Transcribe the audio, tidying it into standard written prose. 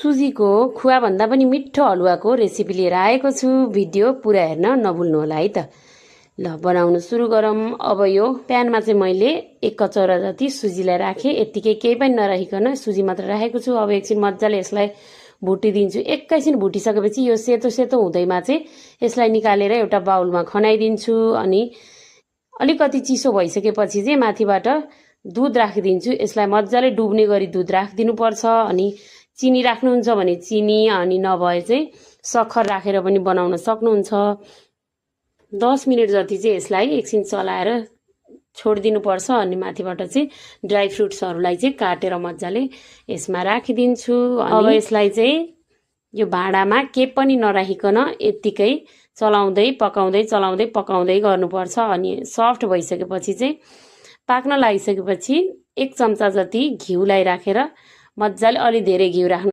सुजीको खुवा भन्दा पनि मिठो हलुवाको रेसिपी लिएर आएको छु। भिडियो पुरा हेर्न नभुल्नु होला है त। ल बनाउन सुरु गरौँ। अब यो प्यानमा चाहिँ मैले 1 कचौरा जति सुजीलाई राखेँ। यतिकै केही पनि नराखिकन सुजी मात्र राखेको छु। अब एकछिन मजाले यसलाई भुटिदिन्छु। एकैछिन भुटिसकेपछि यो सेतो सेतो हुँदैमा चाहिँ यसलाई निकालेर एउटा बाउलमा खनाइदिन्छु। अनि अलिकति चिसो भइसकेपछि चाहिँ माथिबाट दुध राखिदिन्छु। यसलाई मजाले डुब्ने गरी दुध राखिदिनु पर्छ। अनि चिनी राख्नुहुन्छ भने चिनी, अनि नभए चाहिँ सक्खर राखेर पनि बनाउन सक्नुहुन्छ। 10 मिनेट जति चाहिँ यसलाई एकछिन चलाएर छोडिदिनु पर्छ। अनि माथिबाट चाहिँ ड्राई फ्रुट्सहरूलाई चाहिँ काटेर मजाले यसमा राखिदिन्छु। अब यसलाई चाहिँ यो भाँडामा के पनि नराखिकन यतिकै चलाउँदै पकाउँदै गर्नुपर्छ। अनि सफ्ट भइसकेपछि चाहिँ पाक्न लागिसकेपछि 1 चम्चा जति घिउलाई राखेर मजाले अलि धेरै घिउ राख्नु